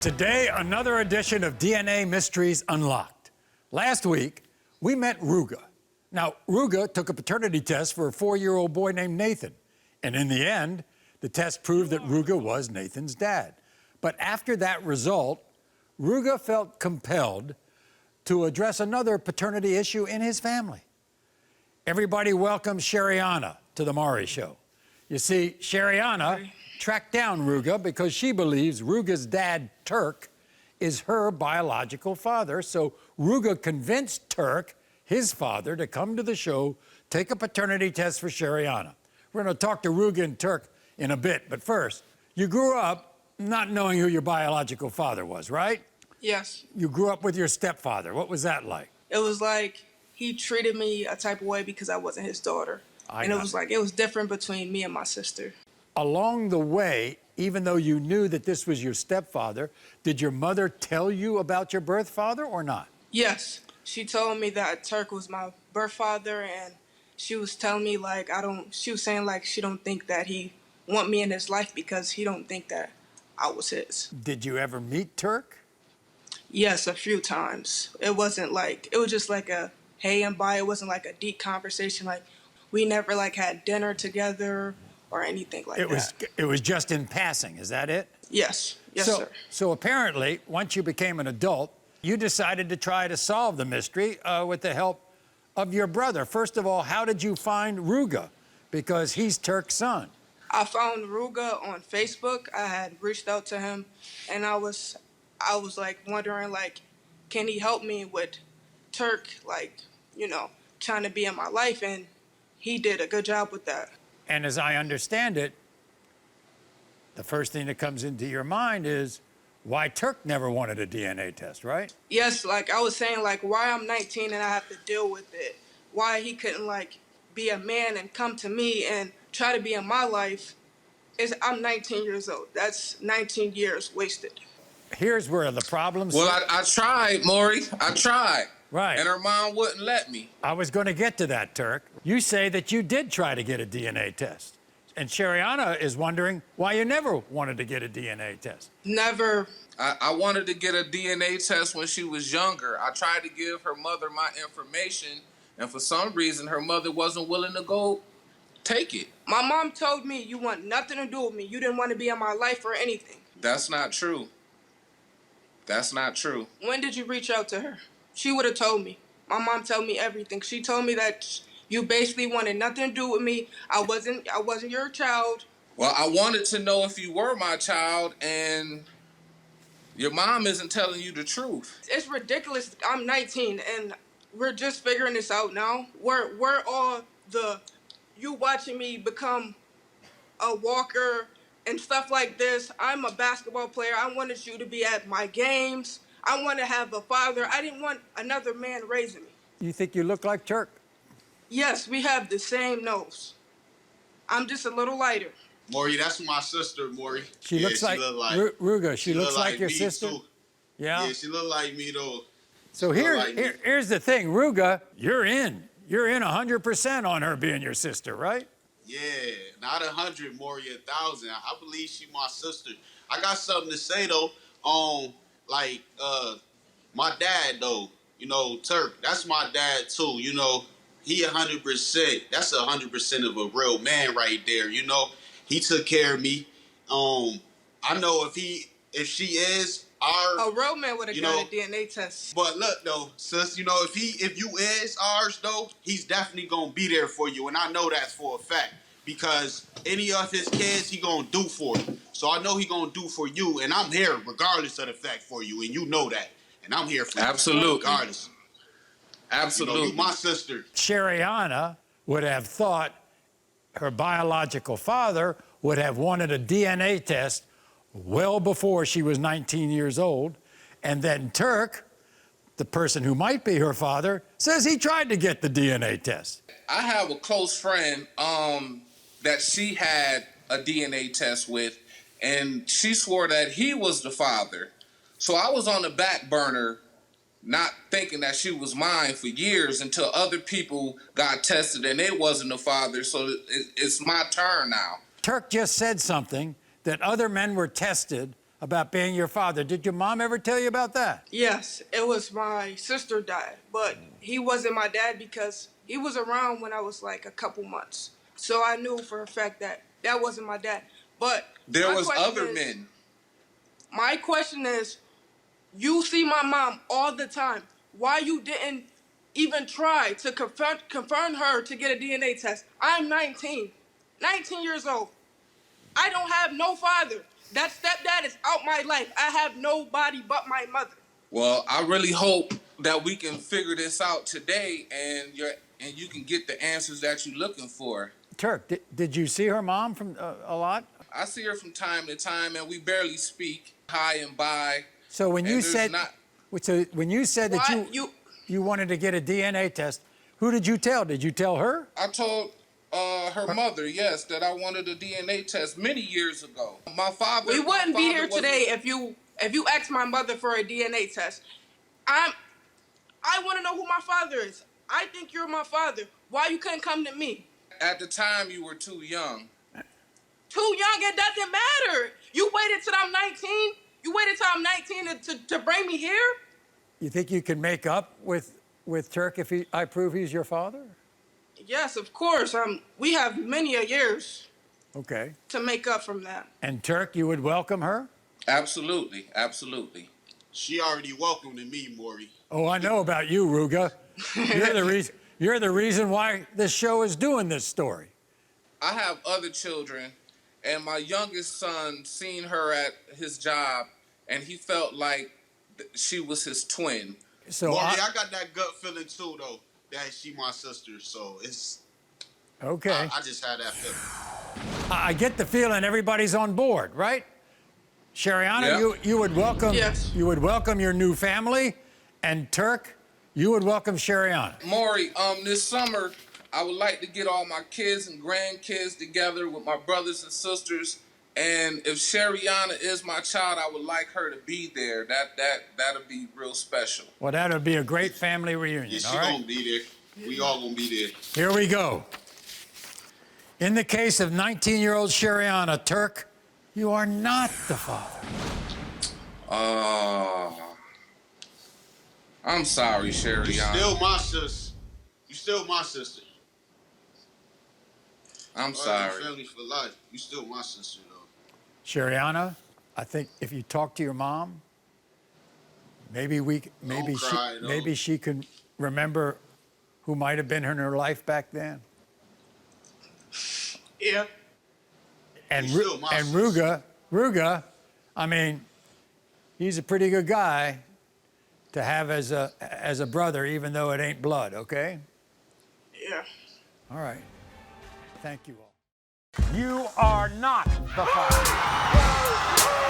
Today, another edition of DNA Mysteries Unlocked. Last week, we met Ruga. Now, Ruga took a paternity test for a 4-year-old boy named Nathan. And in the end, the test proved that Ruga was Nathan's dad. But after that result, Ruga felt compelled to address another paternity issue in his family. Everybody welcomes Shariona to the Maury Show. You see, Shariona tracked down Ruga because she believes Ruga's dad, Turk, is her biological father. So Ruga convinced Turk, his father, to come to the show, take a paternity test for Shariona. We're going to talk to Ruga and Turk in a bit, but first, you grew up not knowing who your biological father was, right? Yes. You grew up with your stepfather. What was that like? It was like he treated me a type of way because I wasn't his daughter. It was different between me and my sister. Along the way, even though you knew that this was your stepfather, did your mother tell you about your birth father or not? Yes. She told me that Turk was my birth father, and she was telling me she was saying she don't think that he want me in his life because he don't think that I was his. Did you ever meet Turk? Yes, a few times. It was just like a hey and bye. It wasn't like a deep conversation. Like we never had dinner together or anything like that. It was just in passing, is that it? Yes, sir. So apparently, once you became an adult, you decided to try to solve the mystery with the help of your brother. First of all, how did you find Ruga? Because he's Turk's son. I found Ruga on Facebook. I had reached out to him, and I was wondering can he help me with Turk, trying to be in my life, and he did a good job with that. And as I understand it, the first thing that comes into your mind is why Turk never wanted a DNA test, right? Yes, I was saying, why I'm 19 and I have to deal with it. Why he couldn't, be a man and come to me and try to be in my life. I'm 19 years old. That's 19 years wasted. Here's where the problems... Well, I tried, Maury. I tried. Right. And her mom wouldn't let me. I was going to get to that, Turk. You say that you did try to get a DNA test. And Shariona is wondering why you never wanted to get a DNA test. Never. I wanted to get a DNA test when she was younger. I tried to give her mother my information, and for some reason, her mother wasn't willing to go take it. My mom told me you want nothing to do with me. You didn't want to be in my life or anything. That's not true. That's not true. When did you reach out to her? She would have told me. My mom told me everything. She told me that you basically wanted nothing to do with me. I wasn't your child. Well, I wanted to know if you were my child, and your mom isn't telling you the truth. It's ridiculous. I'm 19, and we're just figuring this out now. We're all you watching me become a walker and stuff like this. I'm a basketball player. I wanted you to be at my games. I want to have a father. I didn't want another man raising me. You think you look like Turk? Yes, we have the same nose. I'm just a little lighter. Maury, that's my sister, Maury. She looks like Ruga. She looks like your sister? Too. Yeah? Yeah, she look like me, though. So here's the thing. Ruga, you're in. You're in 100% on her being your sister, right? Yeah, not 100, Maury, 1,000. I believe she my sister. I got something to say, though. My dad, though, Turk, that's my dad, too, He 100%, that's 100% of a real man right there, He took care of me. I know if she is a real man would have got a DNA test. But look, though, sis, if you is ours, though, he's definitely going to be there for you. And I know that for a fact. Because any of his kids, he going to do for you. So I know he going to do for you. And I'm here regardless of the fact for you. And you know that. And I'm here for you regardless. Absolutely. You my sister. Shariona would have thought her biological father would have wanted a DNA test well before she was 19 years old. And then Turk, the person who might be her father, says he tried to get the DNA test. I have a close friend that she had a DNA test with, and she swore that he was the father. So I was on the back burner, not thinking that she was mine for years until other people got tested and it wasn't the father. So it's my turn now. Turk just said something that other men were tested about being your father. Did your mom ever tell you about that? Yes, it was my sister dad, but he wasn't my dad because he was around when I was like a couple months. So I knew for a fact that that wasn't my dad. But There my was question other is- men. My question is, you see my mom all the time. Why you didn't even try to confront her to get a DNA test? I'm 19 years old. I don't have no father. That stepdad is out my life. I have nobody but my mother. Well, I really hope that we can figure this out today, and you can get the answers that you're looking for. Turk, did you see her mom from a lot? I see her from time to time, and we barely speak hi and bye. So when And you there's said, not- so when you said that Why you wanted to get a DNA test, who did you tell? Did you tell her? I told her mother, yes, that I wanted a DNA test many years ago. My father. We wouldn't be here wasn't- today if you asked my mother for a DNA test. I want to know who my father is. I think you're my father. Why you couldn't come to me? At the time, you were too young. Too young, it doesn't matter. You waited till I'm 19. You waited till I'm 19 to bring me here. You think you can make up with Turk if I prove he's your father? Yes, of course. We have many a years Okay. to make up from that. And Turk, you would welcome her? Absolutely, absolutely. She already welcomed me, Maury. Oh, I know about you, Ruga. You're the reason why this show is doing this story. I have other children, and my youngest son seen her at his job, and he felt like she was his twin. So Maury, I got that gut feeling too, though, that she my sister. So it's okay. I just had that feeling. I get the feeling everybody's on board, right? Shariona, Yeah. you would welcome Yes. you would welcome your new family, and Turk, you would welcome Shariona. Maury, this summer, I would like to get all my kids and grandkids together with my brothers and sisters. And if Shariona is my child, I would like her to be there. That'll be real special. Well, that would be a great family reunion. Yeah, she all right. gonna be there. We all gonna be there. Here we go. In the case of 19-year-old Shariona, Turk, you are not the father. I'm sorry, You Shariona. still my sister. You still my sister. I'm All right, sorry. family for life. You still my sister, though. Shariona, I think if you talk to your mom, maybe cry, though. maybe she can remember who might have been in her life back then. Yeah. And He's still my and sister. Ruga, I mean, he's a pretty good guy to have as a brother, even though it ain't blood. Okay. Yeah. All right. Thank you all. You are not the father.